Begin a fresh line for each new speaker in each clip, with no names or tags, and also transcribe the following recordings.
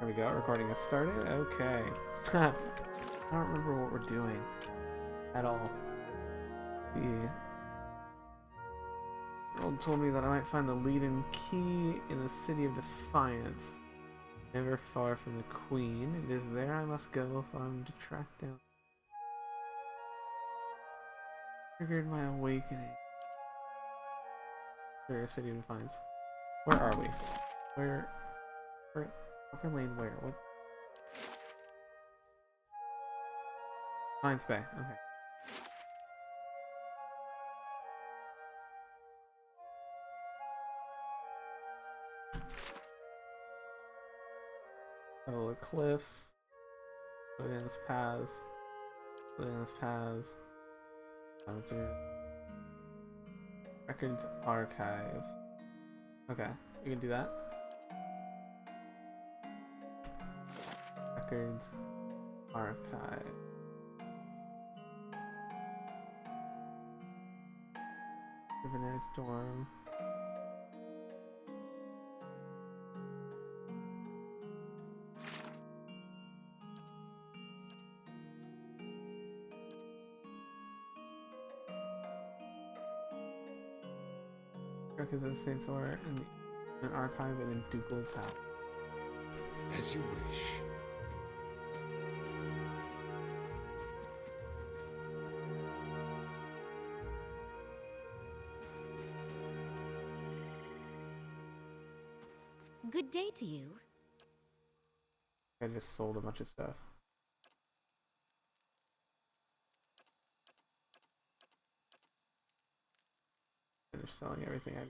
There we go, recording has started. Okay. I don't remember what we're doing at all. The world told me that I might find the lead-in key in the city of Defiance, never far from the Queen. It is there I must go if I'm to track down. Triggered my awakening. City of Defiance. Where are we? Where? Upper Lane where? What? Defiance Bay. Okay. Oh, the cliffs. Williams Paths. Williams Paths. Records Archive. Okay, we can do that. Records Archive. Divinary Storm. Records of the Saints Order and an archive within Ducal Palace.
As you wish.
Good day to you.
I just sold a bunch of stuff. Finished selling everything I.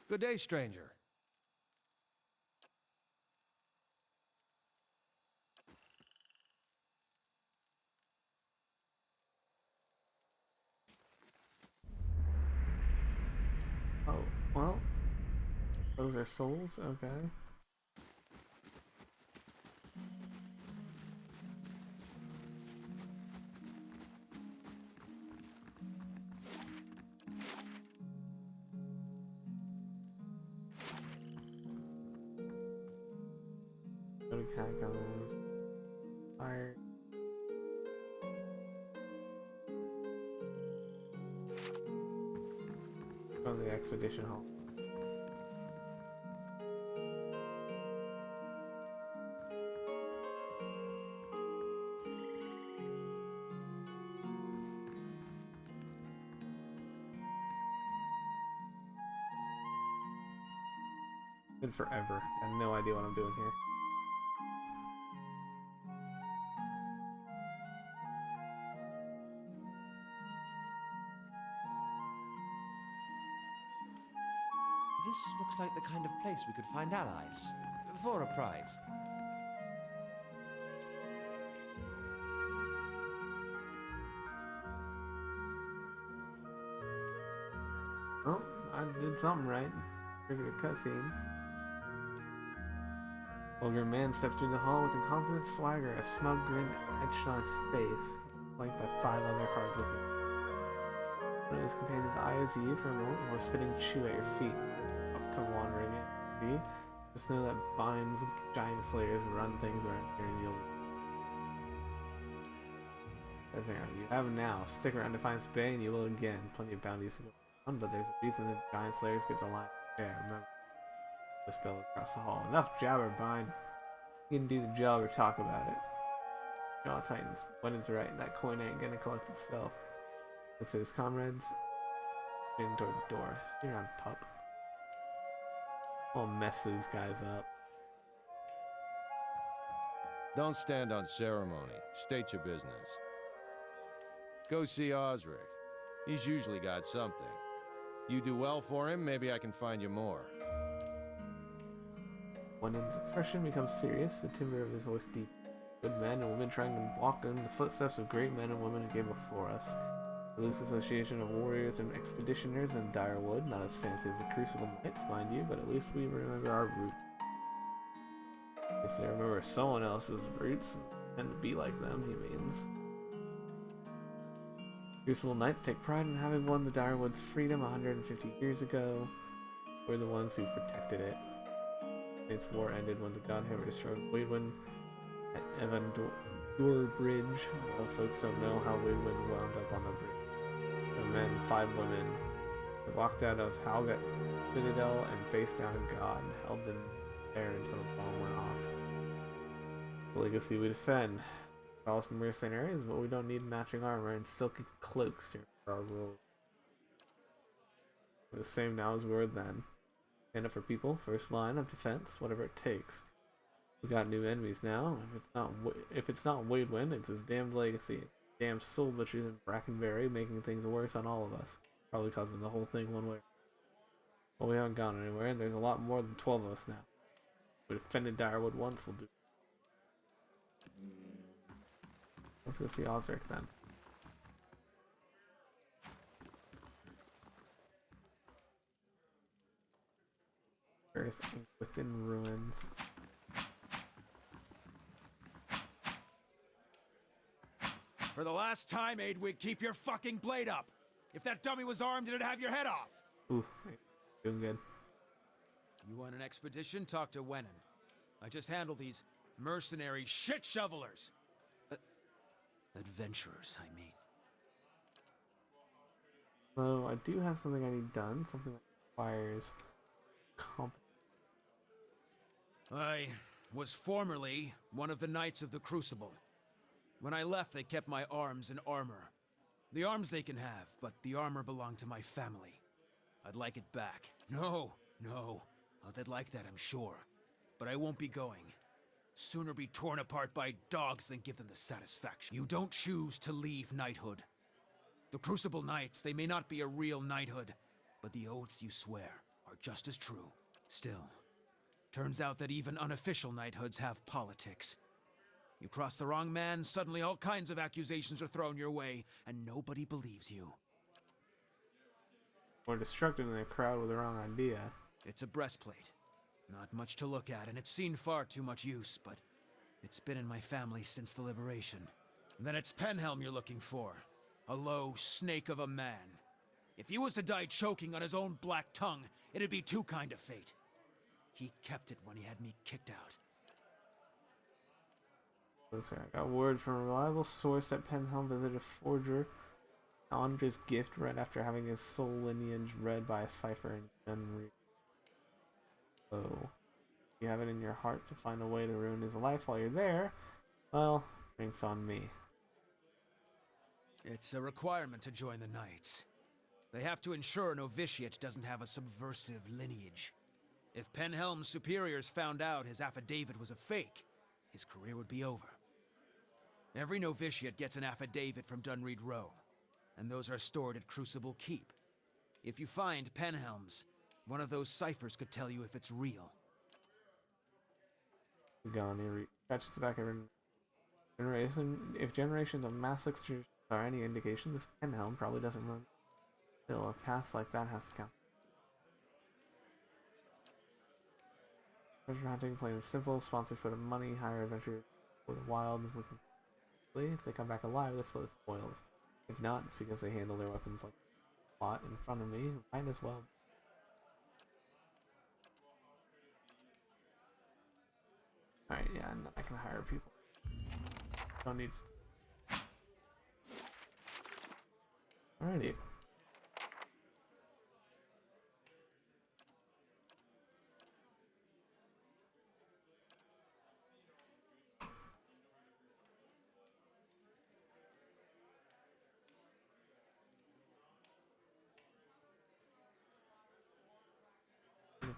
Good day, stranger.
Oh, well. Those are souls? Okay. Go to catacombs. Fire. Go to the expedition hall. Been forever. I have no idea what I'm doing here.
This looks like the kind of place we could find allies. For a prize.
Oh, I did something right. Triggered a cutscene. Vulgar man stepped through the hall with a confident swagger, a smug grin etched on his face, flanked by 5 other hard-looking. One of his companions eyes you for a moment before spitting chew at your feet. Come wandering in. See? Just know that binds giant slayers run things around here and you'll. You have now. Stick around Defiance Bay and you will again. Plenty of bounties to go on, but there's a reason that giant slayers get the line there. Remember. Just spell across the hall. Enough jabber, Bind. You can do the job or talk about it. Jaw tightens. Wenden's right. That coin ain't gonna collect itself. Looks at his comrades. In toward the door. Steer on, pup. I'll mess these guys up.
Don't stand on ceremony. State your business. Go see Osric. He's usually got something. You do well for him, maybe I can find you more.
Wenden's expression becomes serious, the timbre of his voice deep. Good men and women trying to walk in the footsteps of great men and women who came before us. The loose association of warriors and expeditioners in Direwood, not as fancy as the Crucible Knights, mind you, but at least we remember our roots. Guess they remember someone else's roots and tend to be like them, he means. Crucible Knights take pride in having won the Direwood's freedom 150 years ago. We're the ones who protected it. Its war ended when the Godhammer destroyed Waidwen at Evan Bridge. Well, folks don't know how Waidwen wound up on the bridge. 7 men, 5 women. They walked out of Halgat Citadel and faced down a god, held them there until the bomb went off. The legacy we defend. Call us mercenaries, but we don't need matching armor and silky cloaks here for our rule. We're the same now as we were then. Stand up for people, first line of defense, whatever it takes. We got new enemies now. If it's not Waidwen, it's his damned legacy. Damn soul butchers in Brackenbury making things worse on all of us. Probably causing the whole thing one way. Well, we haven't gone anywhere, and there's a lot more than 12 of us now. We defended Direwood once, we'll do. Let's go see Osric then. There's Within Ruins.
For the last time, Aidwig, keep your fucking blade up! If that dummy was armed, it'd have your head off!
Ooh, doing good.
You want an expedition? Talk to Wenin. I just handle these mercenary shit shovelers! Adventurers, I mean.
So, I do have something I need done. Something that requires competence.
I was formerly one of the Knights of the Crucible. When I left, they kept my arms and armor. The arms they can have, but the armor belonged to my family. I'd like it back. No. Oh, they'd like that, I'm sure. But I won't be going. Sooner be torn apart by dogs than give them the satisfaction. You don't choose to leave knighthood. The Crucible Knights, they may not be a real knighthood, but the oaths you swear are just as true. Still, turns out that even unofficial knighthoods have politics. You cross the wrong man, suddenly all kinds of accusations are thrown your way, and nobody believes you.
More destructive than a crowd with the wrong idea.
It's a breastplate. Not much to look at, and it's seen far too much use, but it's been in my family since the liberation. Then it's Penhelm you're looking for. A low snake of a man. If he was to die choking on his own black tongue, it'd be too kind of fate. He kept it when he had me kicked out.
Sorry, I got word from a reliable source that Penhelm visited a forger Andre's gift right after having his soul lineage read by a cipher in Dunreed. So, if you have it in your heart to find a way to ruin his life while you're there, well, drinks on me.
It's a requirement to join the Knights. They have to ensure a novitiate doesn't have a subversive lineage. If Penhelm's superiors found out his affidavit was a fake, his career would be over. Every novitiate gets an affidavit from Dunreed Row, and those are stored at Crucible Keep. If you find Penhelm's, one of those ciphers could tell you if it's real.
Gone, he scratches the back of every generation. If generations of mass executions are any indication, this Penhelm probably doesn't run. Still, a past like that has to count. Treasure hunting, plain and simple. Sponsors put up money, hire adventurers for the wild is looking. If they come back alive, that's what the spoils. If not, it's because they handle their weapons like a lot in front of me. Might as well. Alright, yeah, and then I can hire people. Don't need. Alrighty.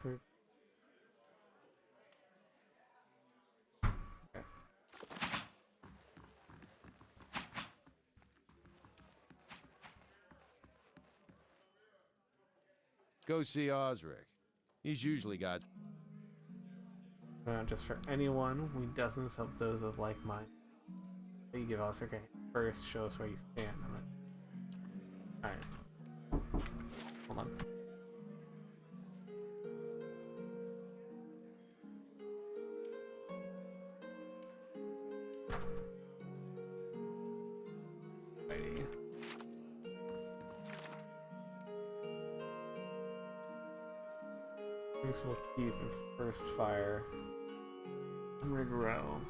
Okay.
Go see Osric. He's usually got...
Not just for anyone, we dozens help those of like mind. You give Osric a hand first, show us where you stand. Alright. Hold on. Alrighty. Useful keep and first fire. Emerald row.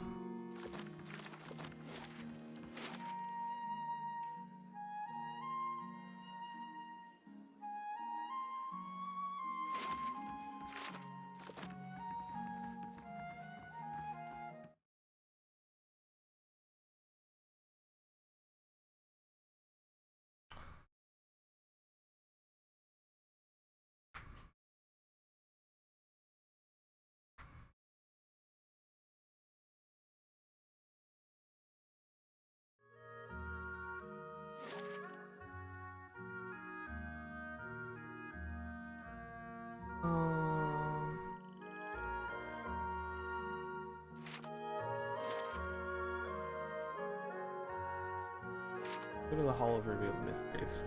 Go to the Hall of Revealed Mysteries.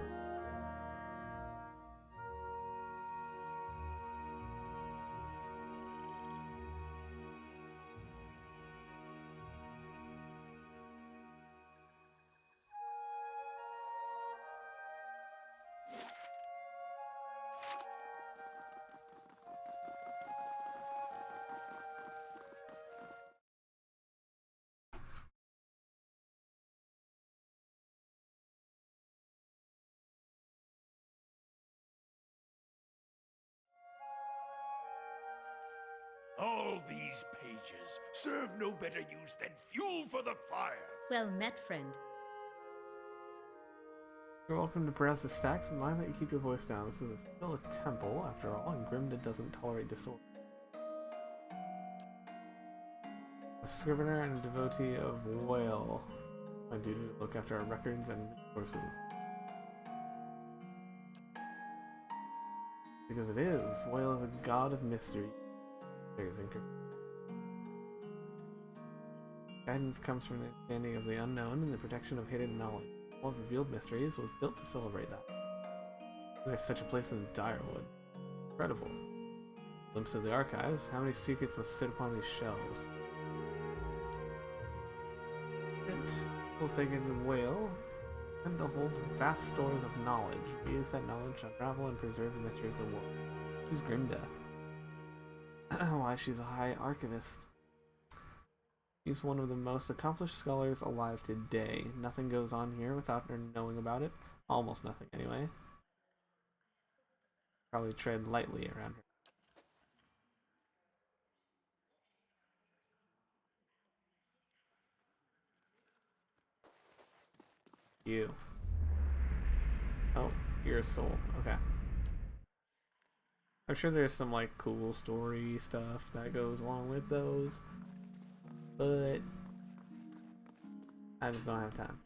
All these pages serve no better use than fuel for the fire.
Well met, friend.
You're welcome to browse the stacks, but mind that you keep your voice down. This is still a temple, after all, and Grimda doesn't tolerate disorder. A scrivener and a devotee of Whale. My duty to look after our records and resources. Because it is. Whale is a god of mystery. There's guidance comes from the understanding of the unknown and the protection of hidden knowledge. All of Revealed Mysteries was built to celebrate that. There's such a place in Direwood. Incredible. Glimpse of the archives. How many secrets must sit upon these shelves? Forsaken Whale and to hold vast stores of knowledge. Use that knowledge to unravel and preserve the mysteries of the world. Who's Grimda? Why, she's a high archivist. She's one of the most accomplished scholars alive today. Nothing goes on here without her knowing about it. Almost nothing, anyway. Probably tread lightly around her. You. Oh, you're a soul. Okay. I'm sure there's some like cool story stuff that goes along with those, but I just don't have time.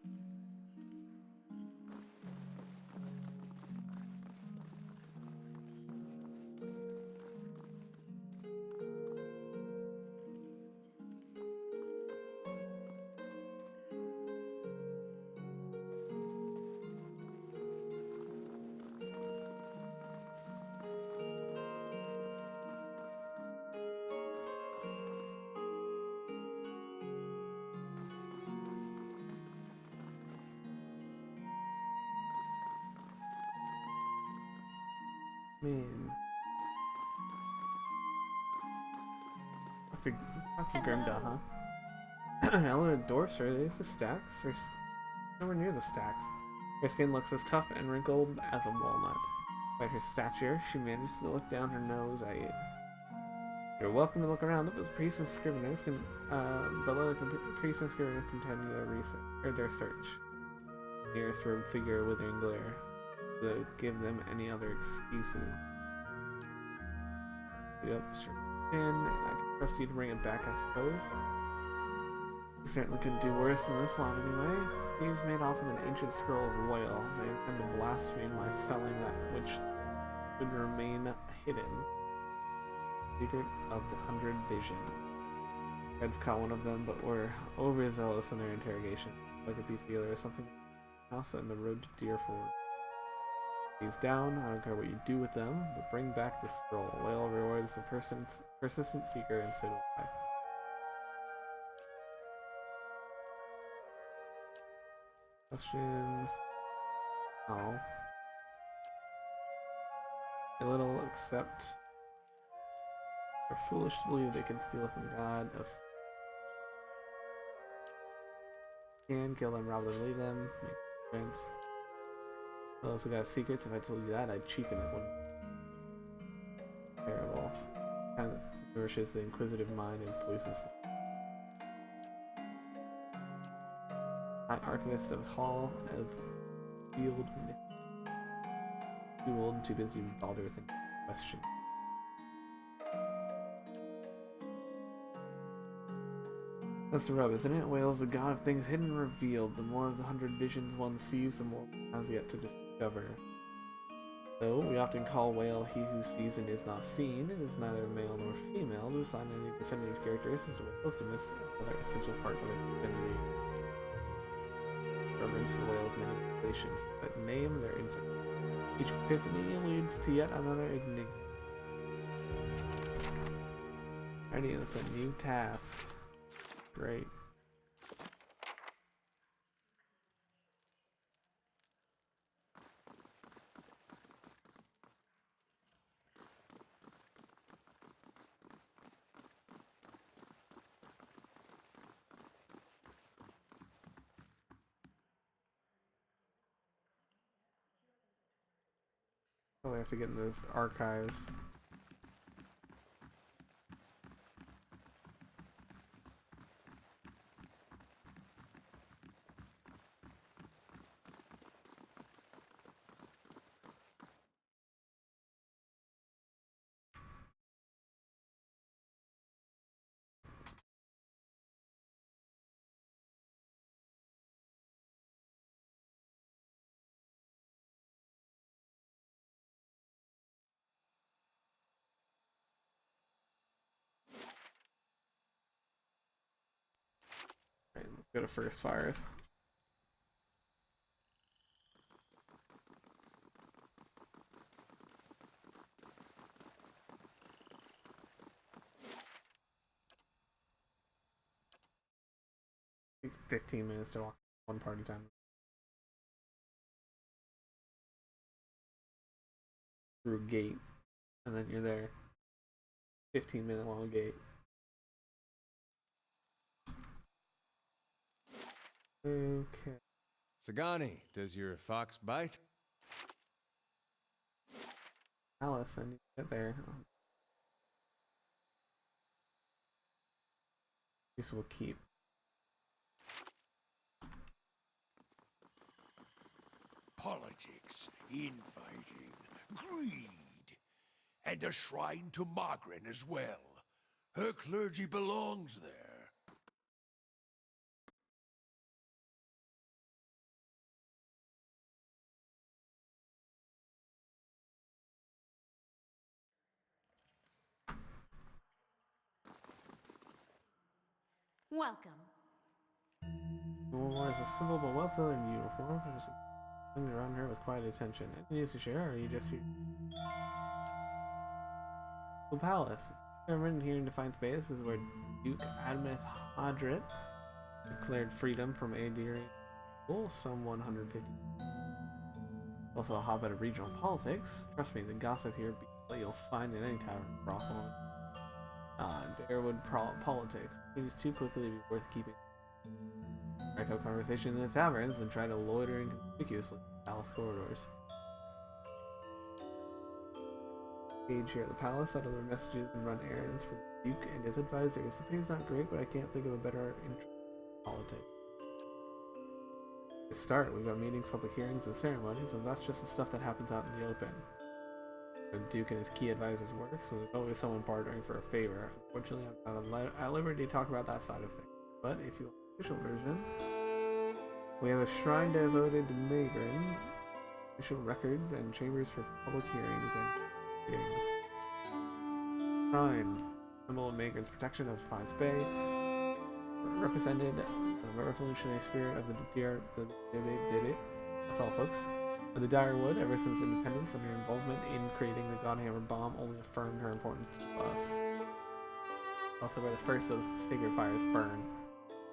Man. Dr. Grimda, huh? Eleanor Dwarfs, are these the stacks? Or nowhere near the stacks. Her skin looks as tough and wrinkled as a walnut. By her stature, she manages to look down her nose at you. You're welcome to look around, but the priests and scriveners can, priests and scriveners continue their research, or their search. The nearest robed figure, a withering glare, to give them any other excuses. Yep, sure. And I can trust you to bring it back, I suppose. You certainly couldn't do worse than this lot anyway. Thieves made off with an ancient scroll of Whale. They intend to blaspheme by selling that which would remain hidden. Secret of the 100 Vision. Reds caught one of them, but were overzealous in their interrogation. Like a piece dealer or something else on the road to Deerford. These down, I don't care what you do with them, but bring back the scroll. Whale rewards the persistent seeker, and so do I. Questions? Oh. A little, except They're foolish to believe they can steal from God. Can kill them, rob them, leave them. Makes sense. I also got secrets. If I told you that, I'd cheapen it. Wouldn't it? Terrible. Kind of nourishes the inquisitive mind and poisons the Archivist of Hall of Field. Too old and too busy to bother with any question. That's the rub, isn't it? Whale is the god of things hidden and revealed. The more of the 100 visions one sees, the more one has yet to discover. Though we often call Whale he who sees and is not seen, it is neither male nor female. To assign any definitive characteristics to Whale is to miss another essential part of its divinity. Reverence for Whale's many relations, but name their infinite. Each epiphany leads to yet another enigma. Alrighty, that's a new task. Great. Oh, we have to get in those archives. Right, let's go to first fires. Take 15 minutes to walk one party time. Through a gate, and then you're there. 15-minute long gate. Okay.
Sagani, does your fox bite?
Alice, I need to get there. This will keep.
Politics, infighting, greed, and a shrine to Margaret as well. Her clergy belongs there.
Welcome.
Who wears a simple but well-tailored uniform? There's things around her with quiet attention. Any news to share, or are you just here? The palace. Written here in Defiance Bay, this is where Duke Admeth Hadrit declared freedom from Adirian rule some 150. Also a hotbed of regional politics. Trust me, the gossip here beats what you'll find in any tavern brothel. Darewood politics. It is too quickly to be worth keeping. Strike up conversation in the taverns and try to loiter inconspicuously in the palace corridors. Page here at the palace, out of their messages and run errands for the Duke and his advisors. The pay's not great, but I can't think of a better interest in politics. To start, we've got meetings, public hearings, and ceremonies, and that's just the stuff that happens out in the open. The Duke and his key advisors work, so there's always someone bartering for a favor. Unfortunately, I'm not at liberty to talk about that side of things. But if you want the official version, we have a shrine devoted to Magrin, official records, and chambers for public hearings and meetings. Shrine, symbol of Magrin's protection of Defiance Bay, represented the revolutionary spirit of the That's all, folks. The Direwood, ever since independence and her involvement in creating the Godhammer bomb, only affirmed her importance to us. Also, where the first of sacred fires burn.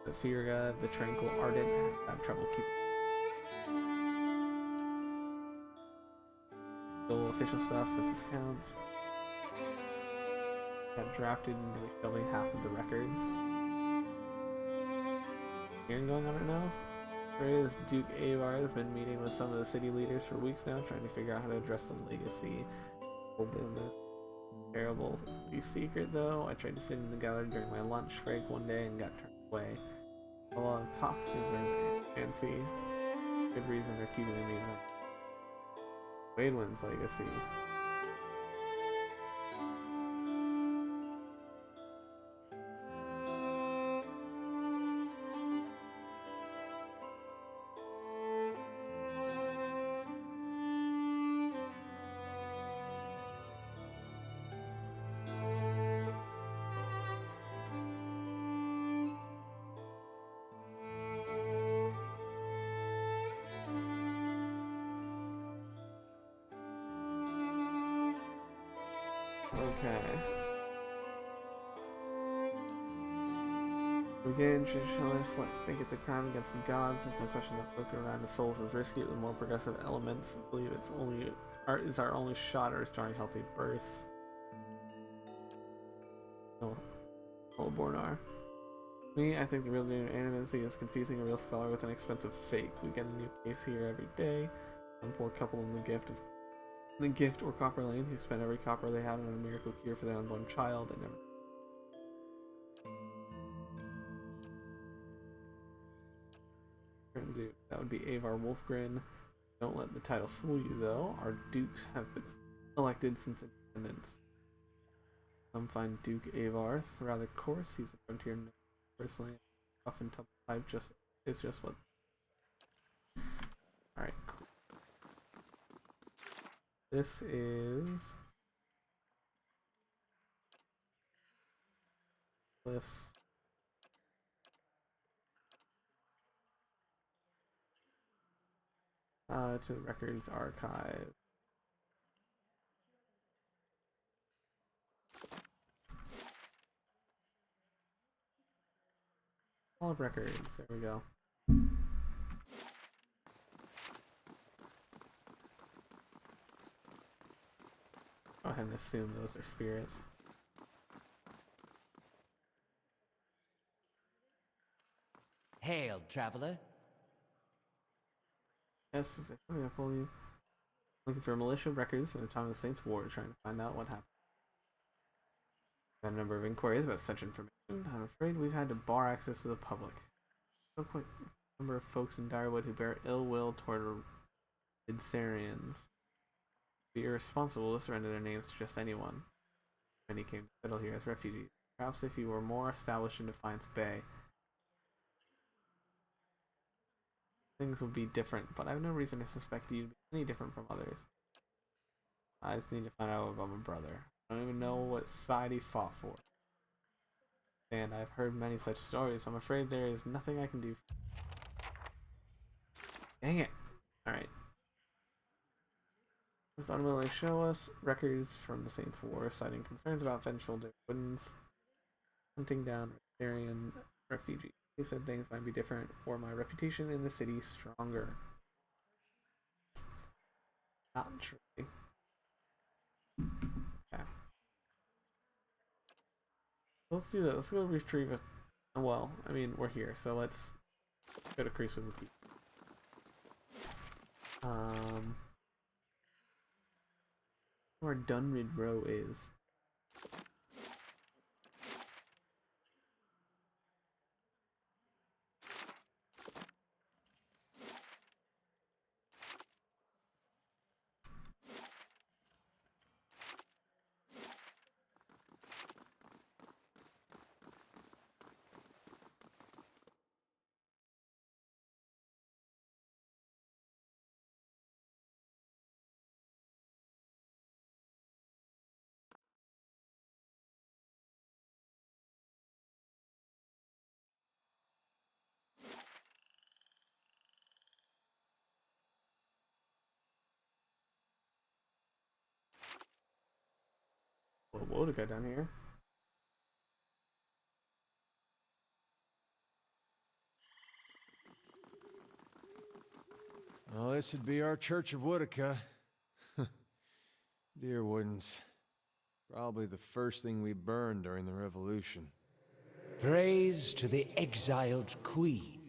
The Firga, the Tranquil Ardent, had trouble keeping. Still official stuff, since this counts. got drafted into reshelving half of the records. Hearing going on right now? Whereas Duke Avar has been meeting with some of the city leaders for weeks now, trying to figure out how to address the legacy. Whole business. Terrible. Be secret though. I tried to sit in the gallery during my lunch break one day and got turned away. A lot of talk because there's fancy. Good reason they're keeping me in Wadelin's legacy. Okay. Again, traditionalists think it's a crime against the gods. There's no question that poker around the souls is risky with more progressive elements. I believe it's only art is our only shot at restoring healthy births. Oh, Bornar. Me, I think the real genuine animacy is confusing a real scholar with an expensive fake. We get a new case here every day. Some poor couple in the gift or Copper Lane who spent every copper they had on a miracle cure for their unborn child and never. That would be Avar Wolfgren. Don't let the title fool you, though. Our dukes have been elected since independence. Some find Duke Avar rather coarse. He's a frontier personally. Rough and tough type. It's just what. All right. Cool. This is this. To the records archive. All of records. There we go. Go ahead and assume those are spirits.
Hail, traveler.
Yes, is it coming up on you? Looking for militia records from the time of the Saints' War, trying to find out what happened. Got a number of inquiries about such information. I'm afraid we've had to bar access to the public. So quite a number of folks in Direwood who bear ill will toward Idsarians. Be irresponsible to surrender their names to just anyone. Many came to settle here as refugees. Perhaps if you were more established in Defiance Bay, things would be different, but I have no reason to suspect you to be any different from others. I just need to find out about my brother. I don't even know what side he fought for. And I've heard many such stories, so I'm afraid there is nothing I can do. Dang it! Alright. This ultimately show us records from the Saints' War, citing concerns about vengeful Derwoods hunting down Syrian refugees. He said things might be different, or my reputation in the city stronger. Not true. Okay. Let's do that. Let's go retrieve it. Well, I mean, we're here, so let's go to Crucible Keep. Where Dunrid Row is. Wodica down here.
Well, this would be our Church of Wodica. Dear Woodens. Probably the first thing we burned during the revolution.
Praise to the exiled queen.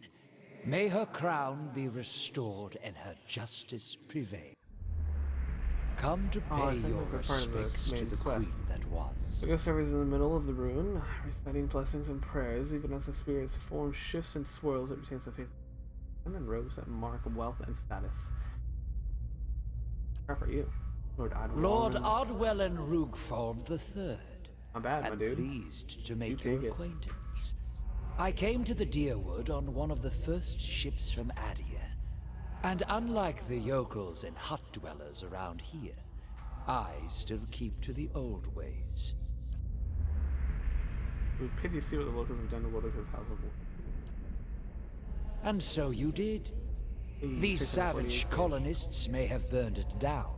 May her crown be restored and her justice prevail. Come to
Oh, I
pay
think
your
this is part of the
respects to
main
the
quest.
queen that was.
The ghost server is in the middle of the ruin, reciting blessings and prayers. Even as the spirit's form shifts and swirls, it retains the faith and robes that mark wealth and status. How are you?
Lord Ardwellen Rugford III.
Not bad, my
And
dude.
pleased to
You
make
take
your
it.
acquaintance. I came to the Deerwood on one of the first ships from Adia. And unlike the yokels and hut dwellers around here, I still keep to the old ways.
It would pity to see what the locals have done to Wodoka's House of War.
And so you did. These savage colonists may have burned it down,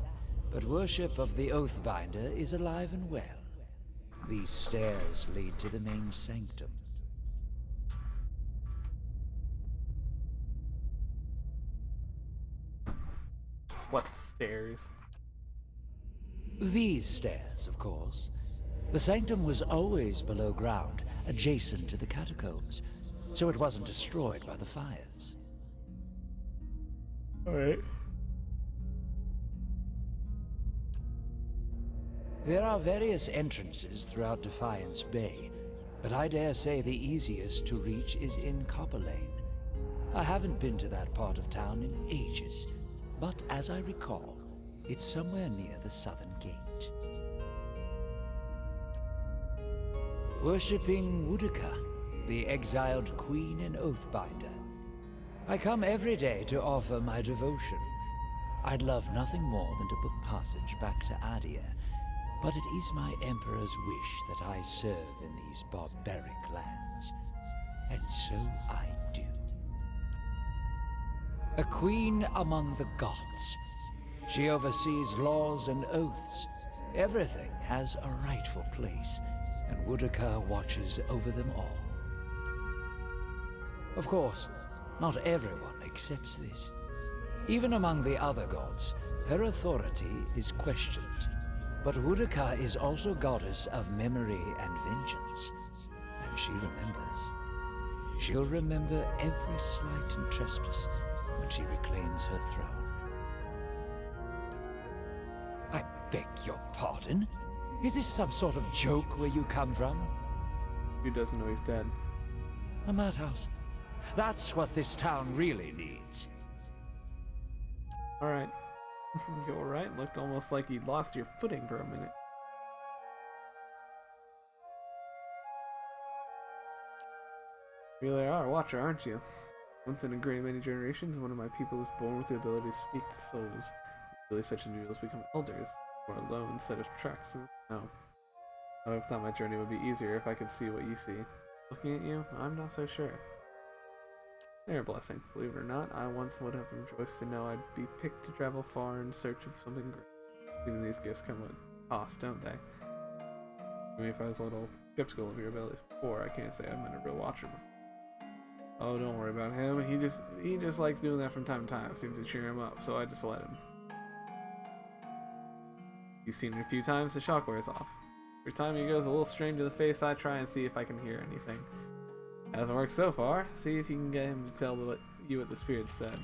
but worship of the Oathbinder is alive and well. These stairs lead to the main sanctum.
What stairs?
These stairs, of course. The sanctum was always below ground, adjacent to the catacombs, so it wasn't destroyed by the fires.
Alright.
There are various entrances throughout Defiance Bay, but I dare say the easiest to reach is in Copper Lane. I haven't been to that part of town in ages, but as I recall, it's somewhere near the southern gate. Worshipping Woodaka, the exiled queen and oathbinder. I come every day to offer my devotion. I'd love nothing more than to book passage back to Adia, but it is my Emperor's wish that I serve in these barbaric lands. And so I do. A queen among the gods. She oversees laws and oaths. Everything has a rightful place, and Woodaka watches over them all. Of course, not everyone accepts this. Even among the other gods, her authority is questioned. But Woodaka is also goddess of memory and vengeance, and she remembers. She'll remember every slight and trespass when she reclaims her throne. I beg your pardon? Is this some sort of joke where you come from?
Who doesn't know he's dead?
A madhouse. That's what this town really needs.
Alright. You alright? Looked almost like you lost your footing for a minute. You really are a watcher, aren't you? Once in a great many generations, one of my people is born with the ability to speak to souls. Really, such individuals become elders, or alone instead of tracks in the snow. I would have thought my journey would be easier if I could see what you see. Looking at you, I'm not so sure. They're a blessing. Believe it or not, I once would have rejoiced to know I'd be picked to travel far in search of something great. Even these gifts come with cost, don't they? I mean, if I was a little skeptical of your abilities before, I can't say I've been a real watcher before. Oh, don't worry about him. He just likes doing that from time to time. Seems to cheer him up, so I just let him. You've seen it a few times, the shock wears off. Every time he goes a little strange in the face, I try and see if I can hear anything. Hasn't worked so far. See if you can get him to tell what the spirit said.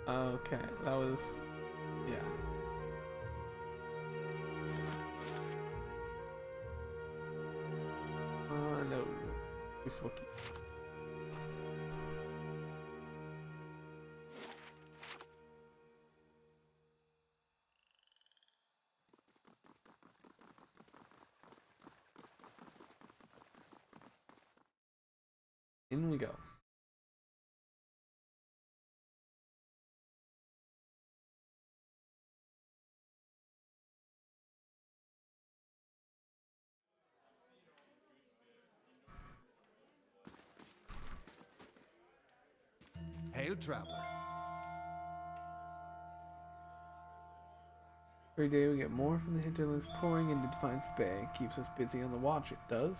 Okay, that was... yeah. No. Who's Wookie? In we go.
Hail, traveler.
Every day we get more from the hinterlands pouring into Defiance Bay. It keeps us busy on the watch, it does.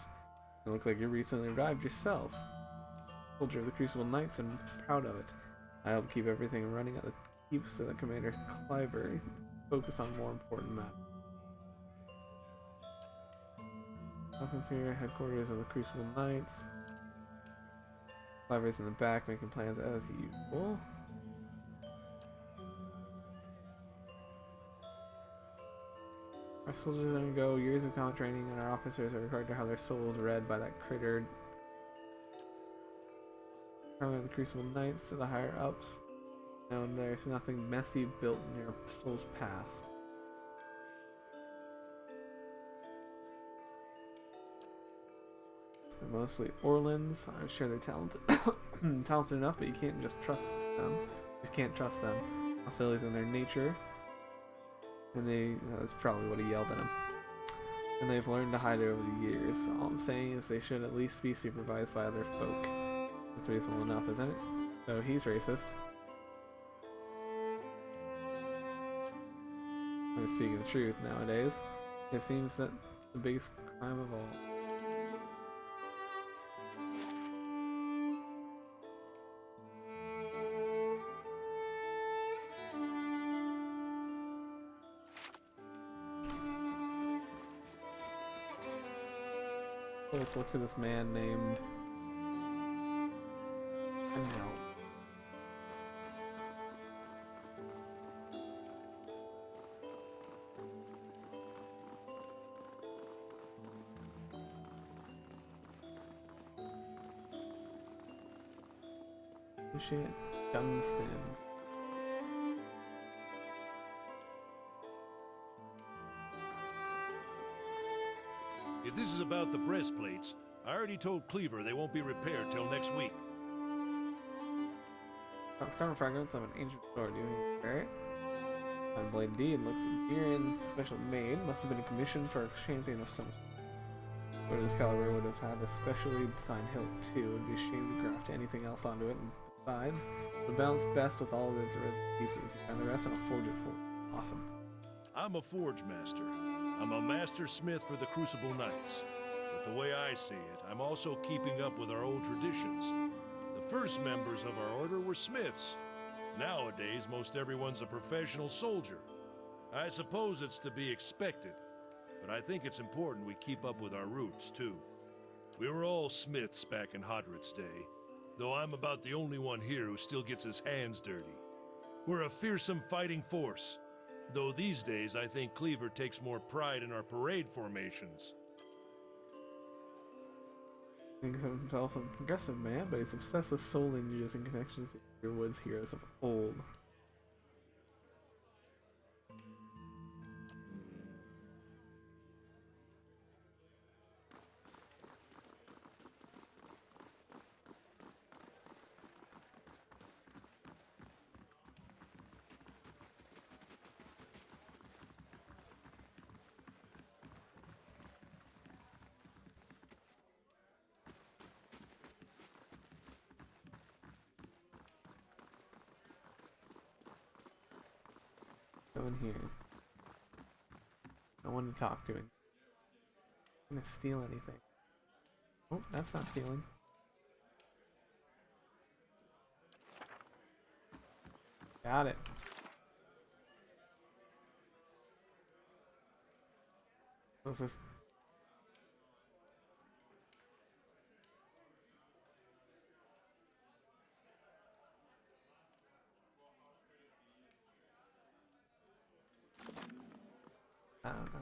You look like you recently arrived yourself. soldier of the Crucible Knights and proud of it. I help keep everything running at the keep so that Commander Cliver can focus on more important matters. Weapons here, headquarters of the Crucible Knights. Cliver's in the back making plans as usual. Our soldiers undergo years of combat training, and our officers are required to have their souls read by that critter. From the Crucible Knights to the higher ups, and there's nothing messy built in your soul's past. They're mostly Orlans. I'm sure they're talented, talented enough, but you can't just trust them. You just can't trust them. Hostilities in their nature. And that's probably what he yelled at him. And they've learned to hide it over the years. All I'm saying is they should at least be supervised by other folk. That's reasonable enough, isn't it? So he's racist. I'm speaking the truth nowadays. It seems that the biggest crime of all. Let's look for this man named Canal. Shit, Dunstan.
If this is about the breastplates, I already told Cleaver they won't be repaired till next week.
Strong fragments of an ancient sword. Do you repair it? Fine blade indeed. Looks Deeran, special made. Must have been commissioned for a champion of some sort. But this caliber would have had a specially designed hilt too. It would be a shame to graft anything else onto it. And besides, it balance best with all of its pieces. And the rest I'll forge it for. Awesome.
I'm a forge master. I'm a master smith for the Crucible Knights. But the way I see it, I'm also keeping up with our old traditions. The first members of our order were smiths. Nowadays, most everyone's a professional soldier. I suppose it's to be expected, but I think it's important we keep up with our roots, too. We were all smiths back in Hodred's day, though I'm about the only one here who still gets his hands dirty. We're a fearsome fighting force. Though these days, I think Cleaver takes more pride in our parade formations.
Thinks of himself a progressive man, but he's obsessed with soul ninjas and connections to your woods heroes of old. Go in here. I want to talk to him. I'm gonna steal anything. Oh, that's not stealing. Got it. Let's just. I don't know.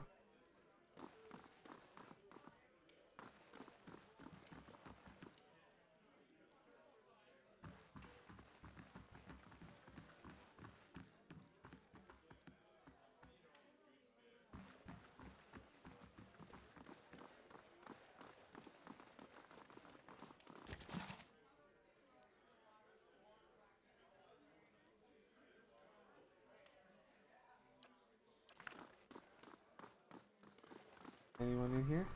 Anyone in here?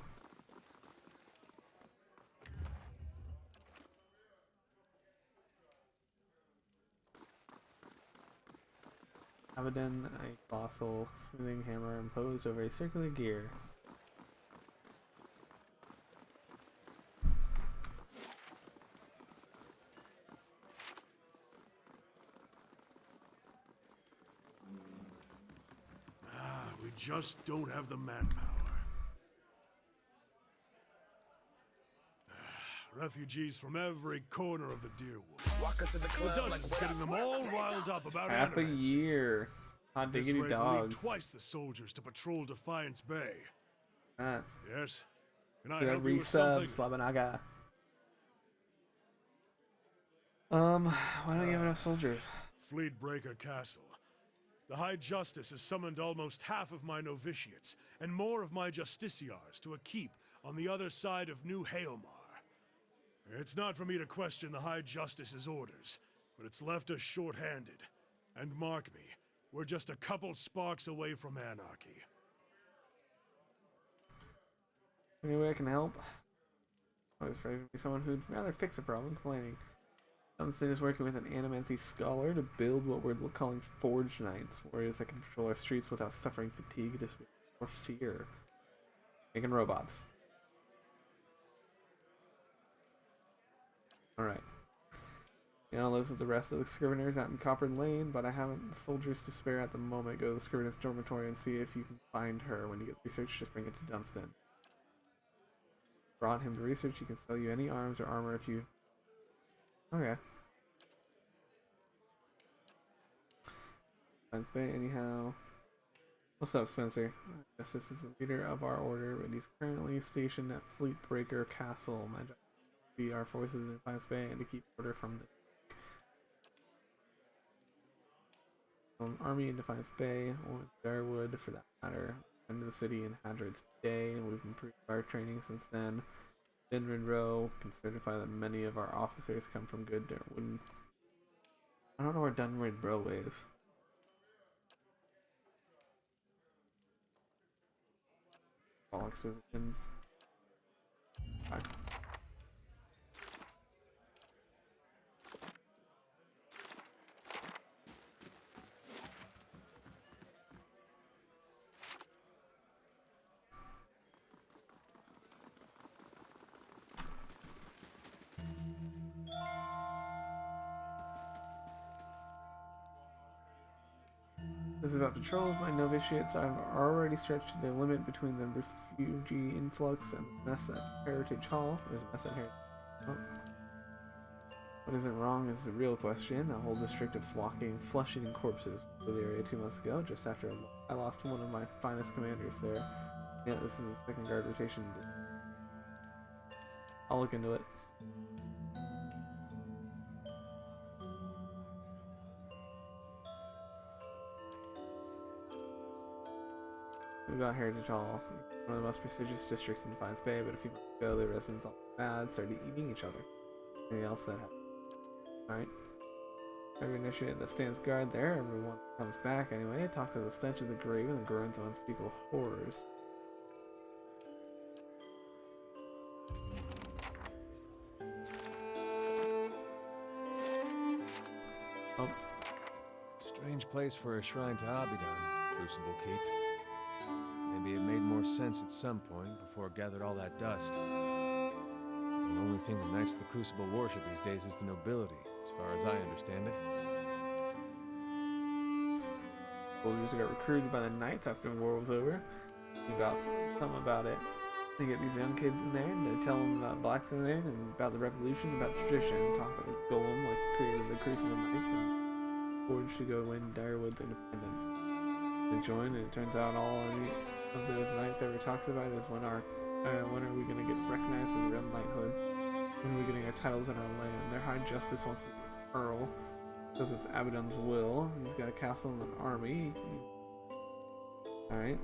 Abaddon, a colossal smoothing hammer imposed over a circular gear.
just don't have the manpower. Refugees from every corner of the Deerwood.
Walk into the
The
club like
dozens getting them all riled up about
Half a
animals.
year. Hot
This
diggity
raid will lead
dog.
twice the soldiers to patrol Defiance Bay. Yes? Can I
Yeah,
help you with
resub,
something?
Slabanaga. Why don't you have enough soldiers?
Fleetbreaker Castle. The High Justice has summoned almost half of my novitiates and more of my justiciars to a keep on the other side of New Haelmar. It's not for me to question the High Justice's orders, but it's left us short-handed. And mark me, we're just a couple sparks away from anarchy.
Any way I can help? I was afraid to be someone who'd rather fix a problem complaining. Dunstan is working with an Animancy scholar to build what we're calling Forge Knights, warriors that can patrol our streets without suffering fatigue or fear. Making robots. Alright. Yana lives with the rest of the Scriveners out in Copper Lane, but I haven't the soldiers to spare at the moment. Go to the Scrivener's dormitory and see if you can find her. When you get research, just bring it to Dunstan. Brought him to research, he can sell you any arms or armor if you... Okay. Spence Bay, anyhow. What's up, Spencer? Justice is the leader of our order, but he's currently stationed at Fleetbreaker Castle. My job is to lead our forces in Spence Bay and to keep order from the army in Defiance Bay, or Darwood for that matter. Into the city in Hadrod's day, and we've improved our training since then. Dinrid Row can certify that many of our officers come from good Darwood. I don't know where Dunrid Row is. All expositions. This is about patrols. My novitiates I've already stretched to their limit between the refugee influx and the mess at Heritage Hall. There's a mess at Heritage Hall. What isn't wrong is the real question. A whole district of flesh-eating corpses to the area 2 months ago, just after I lost one of my finest commanders there. Yeah, this is the second guard rotation. I'll look into it. We got Heritage Hall, one of the most prestigious districts in Defiance Bay, but a few months ago the residents all mad started eating each other. Anything else that happened? Alright. Every initiate that stands guard there, everyone comes back anyway, talks of the stench of the grave and groans of unspeakable horrors. Oh.
Strange place for a shrine to Abidan, Crucible Keep. Maybe it made more sense at some point before it gathered all that dust. The only thing the Knights of the Crucible worship these days is the nobility, as far as I understand it.
Soldiers got recruited by the Knights after the war was over. Tell them about it. They get these young kids in there and they tell them about blacks in there and about the revolution, about tradition. Talk about Golem, like created the Crucible Knights, and forged to go win Darwood's independence. They join, and it turns out all any of those knights ever talks about is when are we going to get recognized as real knighthood? When are we getting our titles in our land? Their High Justice wants to be Earl because it's Abaddon's will. He's got a castle and an army. Alright.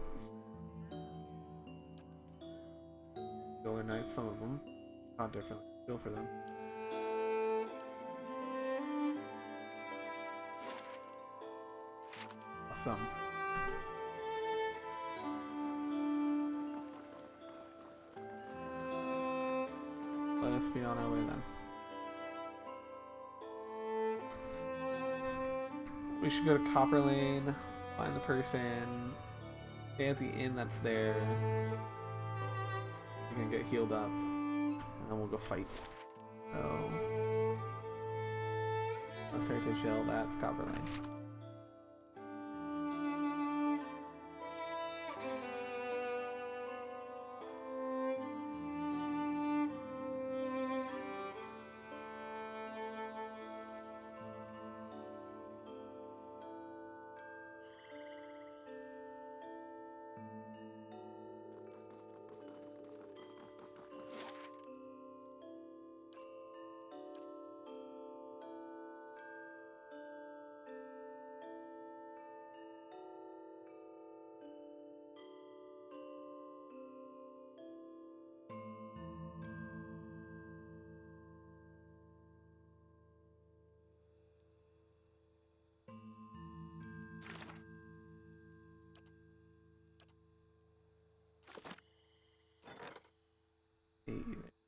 Golden Knights, some of them. Not different. Feel for them. Awesome. Let us be on our way then. We should go to Copper Lane, find the person, stay at the inn that's there. We can get healed up, and then we'll go fight. So, that's Heritage Hill, that's Copper Lane.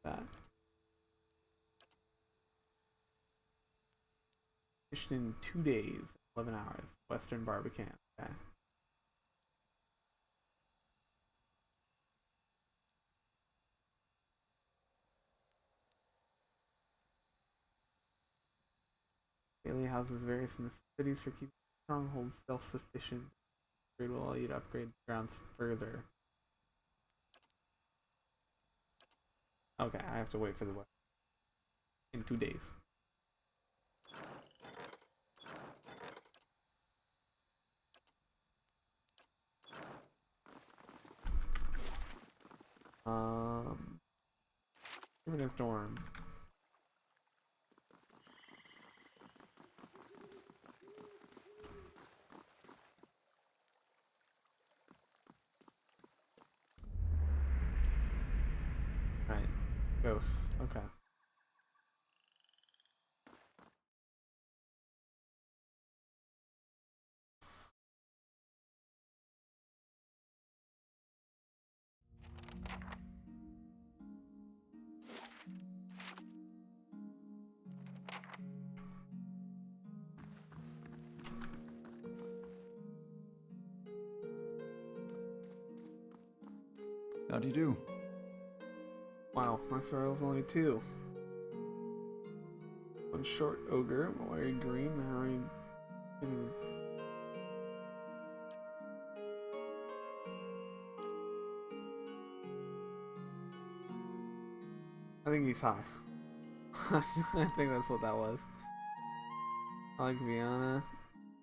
that. Finished in 2 days, 11 hours. Western Barbican. Okay. Daily houses various necessities for keeping strongholds self-sufficient. Upgrade will allow you to upgrade the grounds further. Okay, I have to wait for the weapon. In 2 days. Give it a storm. Right. Ghosts. Okay.
How do you do?
Wow, my throw was only 2. One short ogre, wearing green, hurrying. I think he's high. I think that's what that was. I like Viana.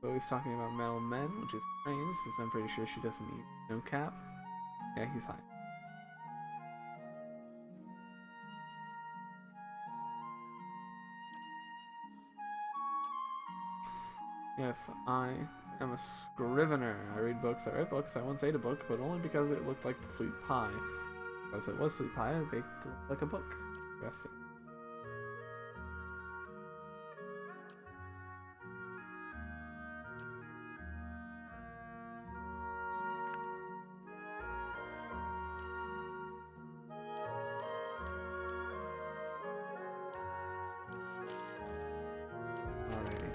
Always talking about metal men, which is strange since I'm pretty sure she doesn't need no cap. Yeah, he's high. Yes, I am a scrivener. I read books, I write books. I once ate a book, but only because it looked like sweet pie. Because it was sweet pie, I baked it to look like a book. Interesting. Alrighty.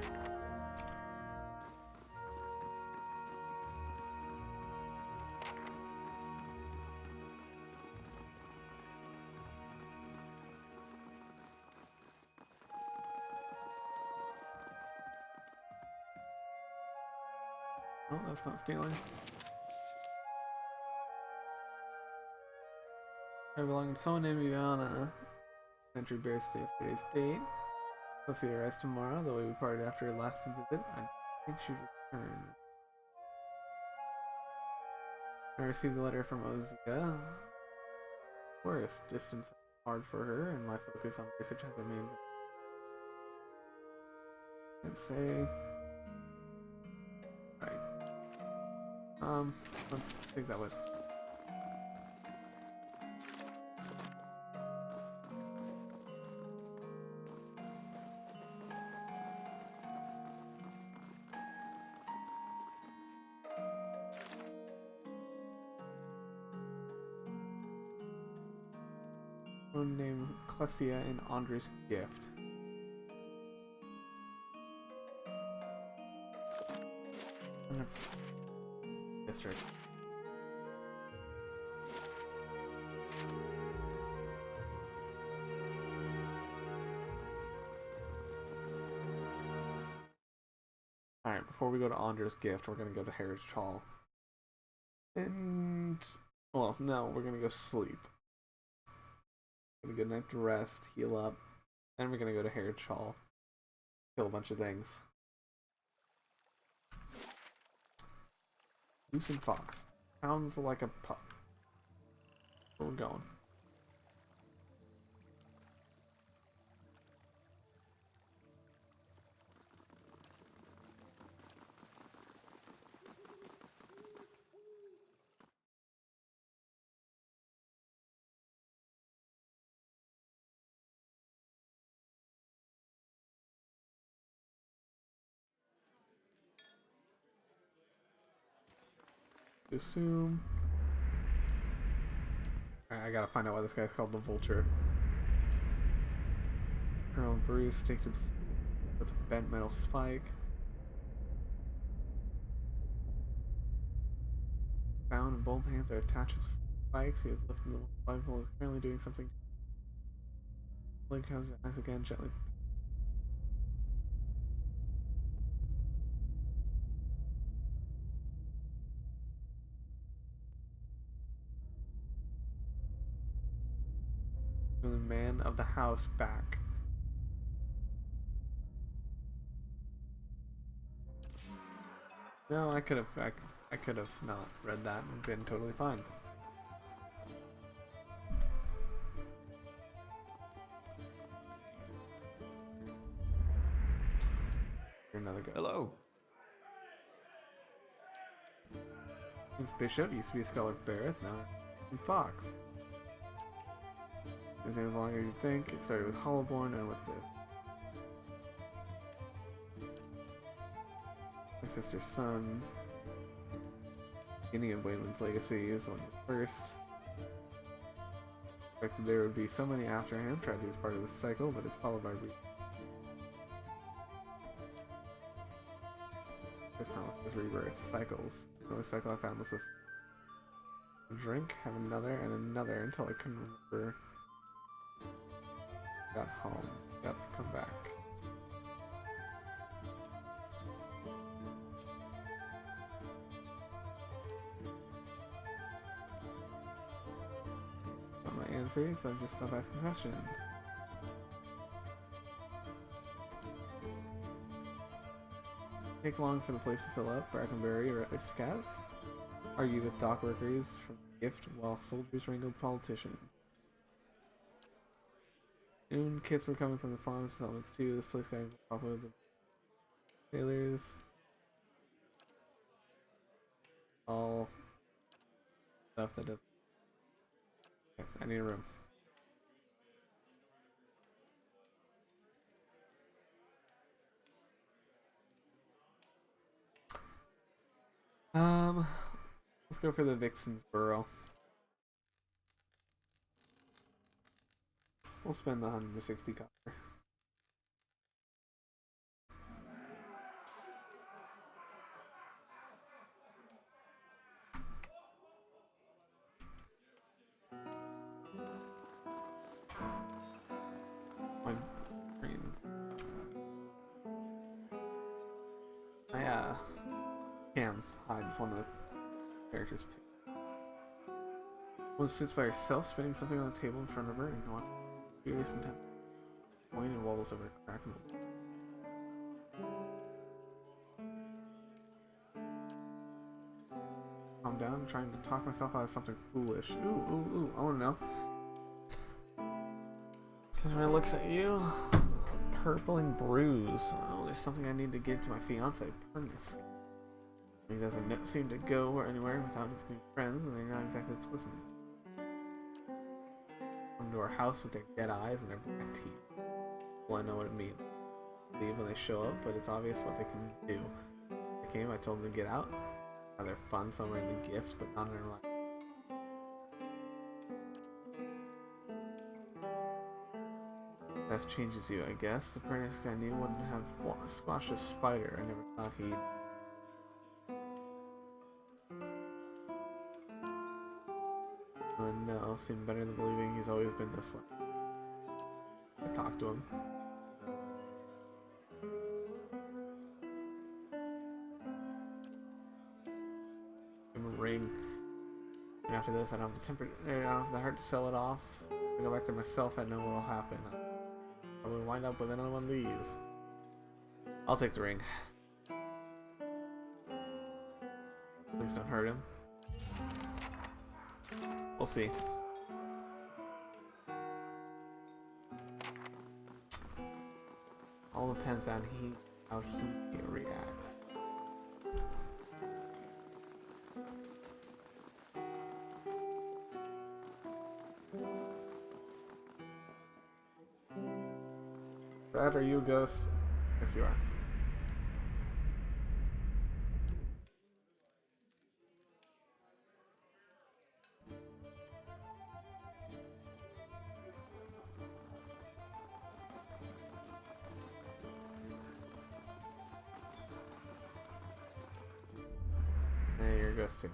Oh, that's not stealing. I belong to someone named Iana. Entry bears yesterday's date. Let's see her arrives tomorrow, the way we parted after her last visit. I think she returned. I received a letter from Ozia. Worse, distance is hard for her, and my focus on research has remained. Let's say. Right. Let's take that with. One named Klesia in Andre's gift. District. Alright, before we go to Andre's gift, we're gonna go to Heritage Hall. And well, no, we're gonna go sleep. Gonna get a night to rest, heal up, then we're gonna go to Heritage Hall. Kill a bunch of things. Lucent Fox. Sounds like a pup. Where we're going. Assume. Alright. I gotta find out why this guy's called the Vulture. Colonel Bruce staked its with a bent metal spike. Bound and both hands are attached to spikes. He is lifting the rifle. Is currently doing something. Blink comes eyes again gently. The man of the house back. No, I could have not read that and been totally fine. Here, another guy.
Hello.
Bishop used to be a scholar of Barrett, now in Fox. His name was longer than you'd think. It started with Hollowborn and with my sister's son. Beginning of Waylon's legacy is one of the first. Expected there would be so many after him. Tragedy is part of this cycle, but it's followed by His promise is rebirth. Cycles. The only cycle I found was this. Drink, have another, and another until I couldn't remember. Got home. Yep, come back. Got my answers, I've just stopped asking questions. Take long for the place to fill up. Brackenbury or Aristocats argued with dock workers from the gift while soldiers wrangled politicians. Soon, kits were coming from the farms and settlements too. This place got popular with the sailors. All stuff that doesn't. Okay, I need a room. Let's go for the Vixen's Burrow. We'll spend the 160 copper. Fine. Green. Cam hides one of the characters. One sits by herself, spinning something on the table in front of her, and one furious and tense. Wayne and wobbles over a crack in the calm down, I'm trying to talk myself out of something foolish. Ooh, I wanna know. When I looks at you, purpling bruise. Oh, there's something I need to give to my fiance, Pernis. He doesn't seem to go anywhere without his new friends, and they're not exactly pleasant. Come to our house with their dead eyes and their black teeth. Well, I know what it means. Leave when they show up, but it's obvious what they can do. They came, I told them to get out. Have their fun somewhere in the gift, but not in their life. Death changes you, I guess. The Pernis guy knew wouldn't have squashed a spider. I never thought he'd. No, seemed better than believing he's always been this way. I talked to him. Give him a ring. And after this, I don't have the heart to sell it off. I go back to myself, I know what'll happen. I will wind up with another one of these. I'll take the ring. Please don't hurt him. We'll see. All depends on how he reacts. Brad, are you a ghost? Yes, you are. it goes to.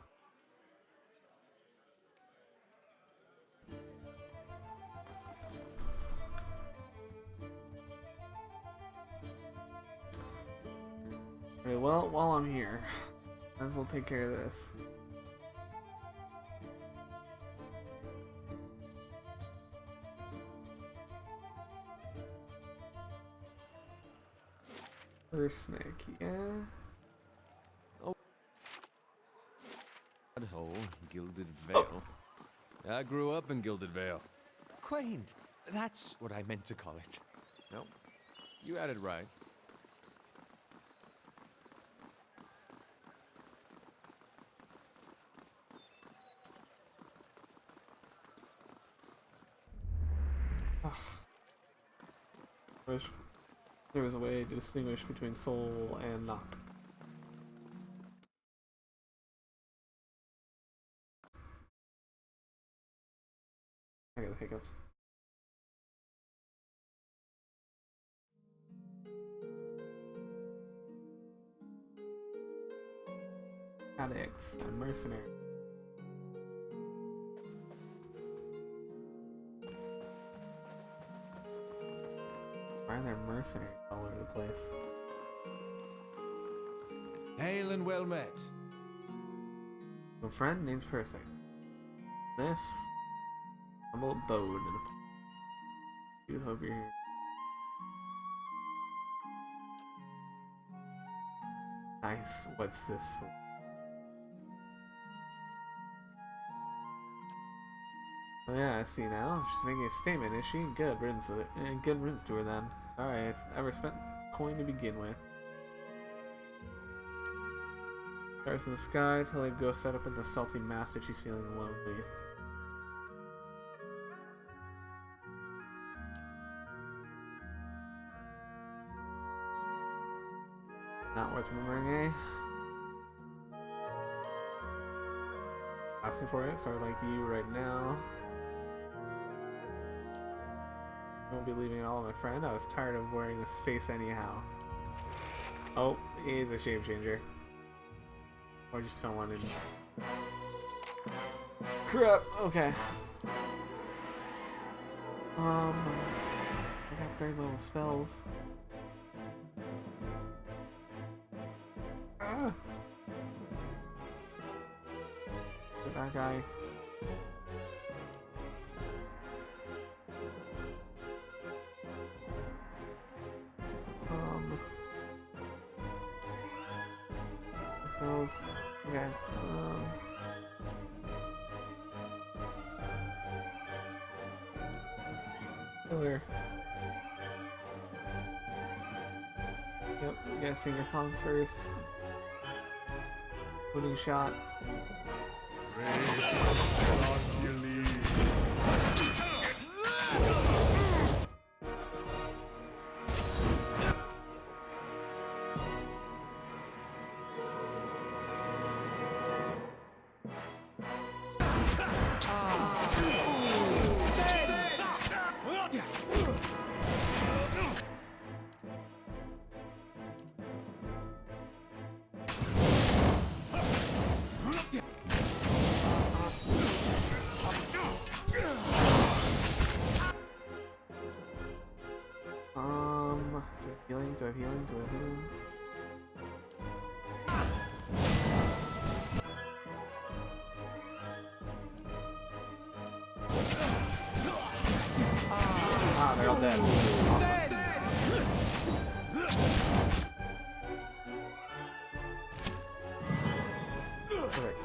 Okay, well, while I'm here, might as well take care of this. First snake, yeah.
Hole, Gilded Vale. I grew up in Gilded Vale.
Quaint. That's what I meant to call it.
No, you had it right.
Wish there was a way to distinguish between soul and not. I got the hiccups. Addicts and mercenaries. Why are there mercenaries all over the place?
Hail and well met.
A friend named Percy. This humble abode in a you hope you're here. Nice. What's this for? Oh yeah, I see now. She's making a statement, is she? Good riddance to it. Good riddance to her then. Sorry, I never spent coin to begin with. Stars in the sky, till they go set up in the salty master. She's feeling lonely. Not worth remembering, eh? Asking for it, sort of like you right now. I won't be leaving it all, my friend. I was tired of wearing this face anyhow. Oh, he's a shape changer. Or just someone in. Crap. Okay. I got 3 little spells. Ah. That guy. Cells. Okay. Killer. Yep, you gotta sing your songs first. Winning shot. Do I have healing? Do I have healing? Ah, they're all dead. Perfect.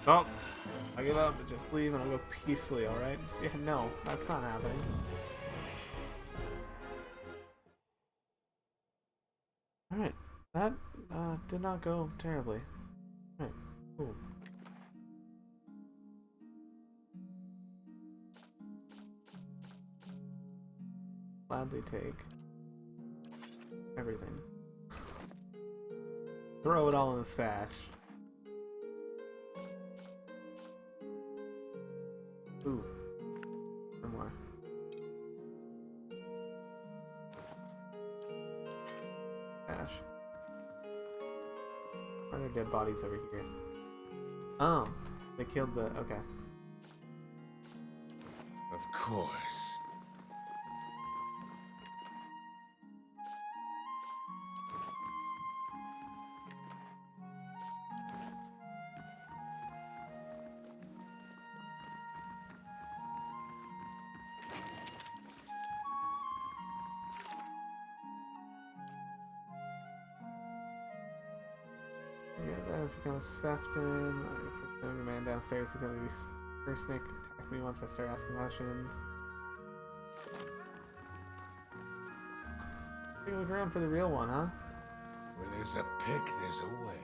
Oh, I give up and just leave and I'll go peacefully, alright? Yeah, no, that's not happening. Alright, that did not go terribly. Alright, cool. Gladly take everything. Throw it all in the sash. Ooh. One more. Sash. Why are there dead bodies over here? Oh, they killed the. Okay.
Of course.
Yeah, that has become a Svefton. A man downstairs who can first Nick attack me once I start asking questions. Take a look around for the real one, huh?
Where there's a pick, there's a way.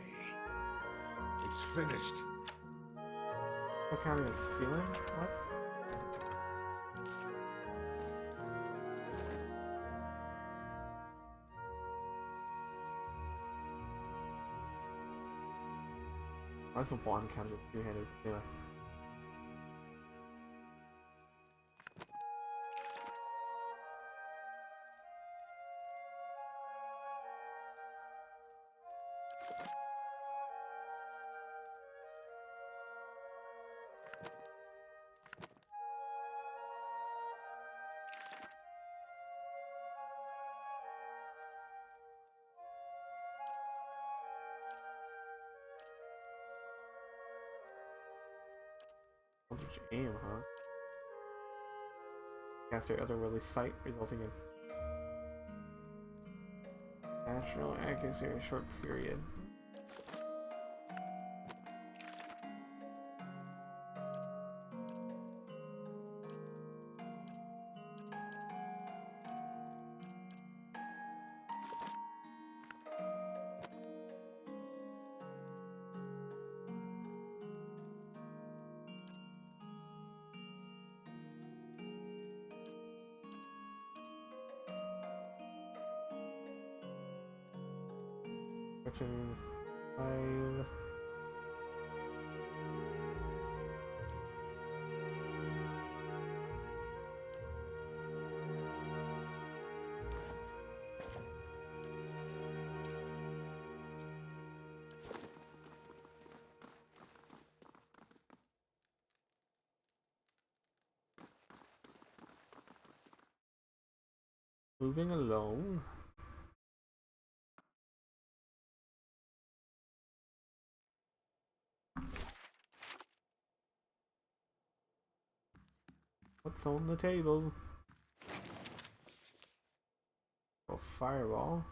It's finished.
What counting as stealing? What? Why does a wand count as two-handed? Anyway. Voltage aim, huh? Caster otherworldly sight, resulting in natural accuracy in a short period. Section 5. Moving along. What's on the table? Oh, fireball.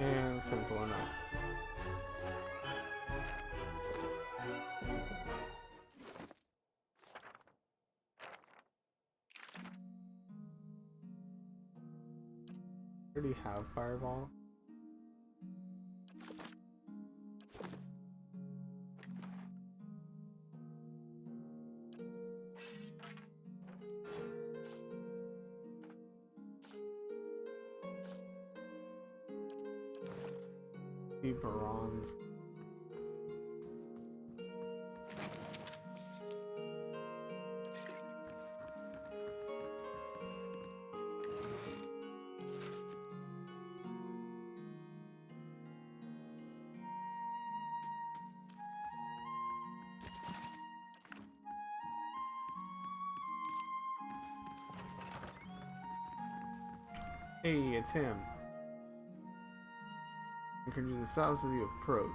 And simple enough. Already have fireball. Be bronze. Hey, it's him. I can use the sobs as you approach.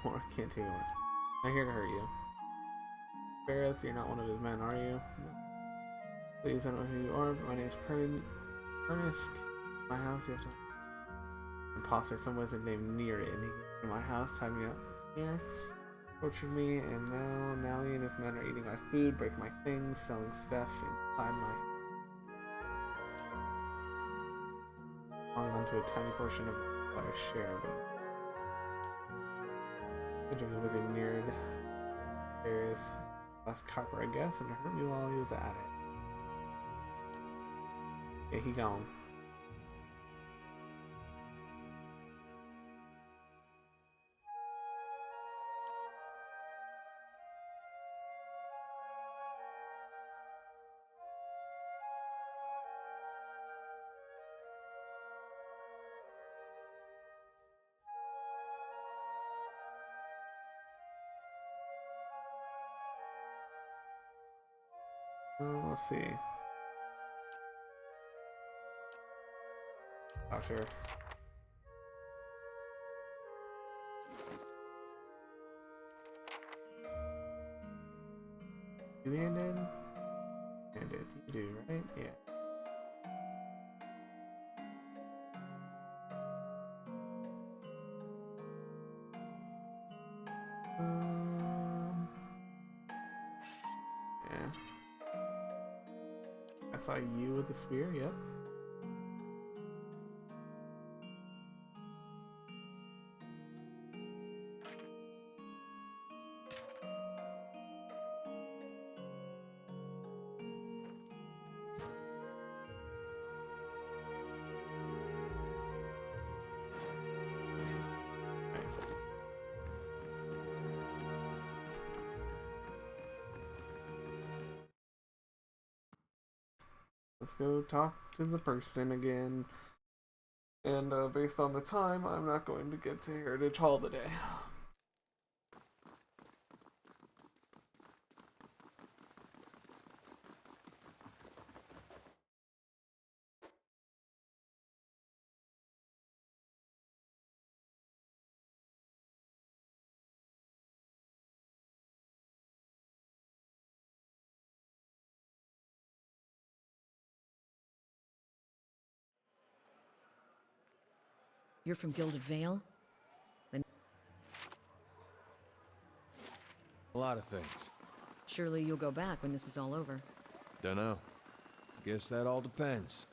Oh, I can't take it. I'm here to hurt you. Ferris, you're not one of his men, are you? No. Please, I don't know who you are, but my name's Ernest. My house, you have to... Imposter, some wizard named Near it, and he came to my house, tied me up here, tortured me, and now Nally and his men are eating my food, breaking my things, selling stuff inside my... hung onto a tiny portion of what I share, but... The wizard Neared. There is less copper, I guess, and it hurt me while he was at it. Yeah, he gone. Let's see. Doctor. You handed? Handed. You do, right? Yeah. Yeah. I saw you with a spear, yep. Let's go talk to the person again. And based on the time, I'm not going to get to Heritage Hall today.
You're from Gilded Vale? Then
A lot of things.
surely you'll go back when this is all over.
Dunno. Guess that all depends.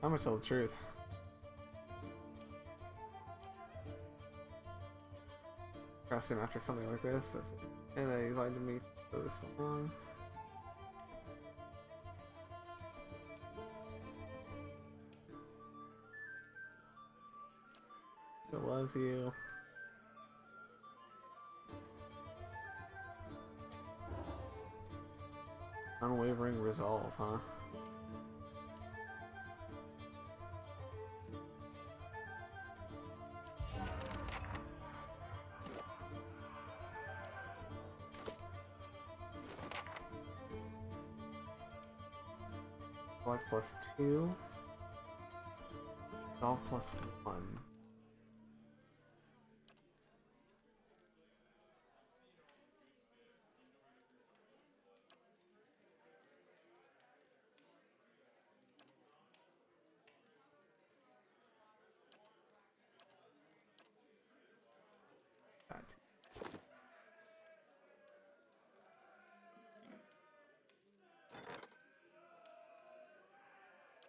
I'm gonna tell the truth. Trust him after something like this. And then he lied to me for this long. It loves you. Unwavering resolve, huh? Life +2. Resolve +1.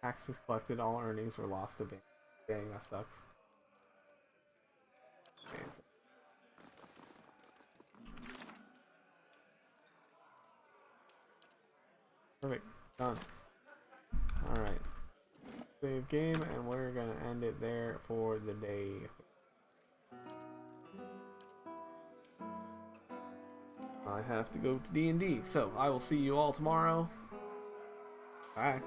Taxes collected, all earnings were lost to bank. Dang, that sucks. Amazing. Perfect. Done. Alright. Save game, and we're gonna end it there for the day. I have to go to D&D, so I will see you all tomorrow. Bye.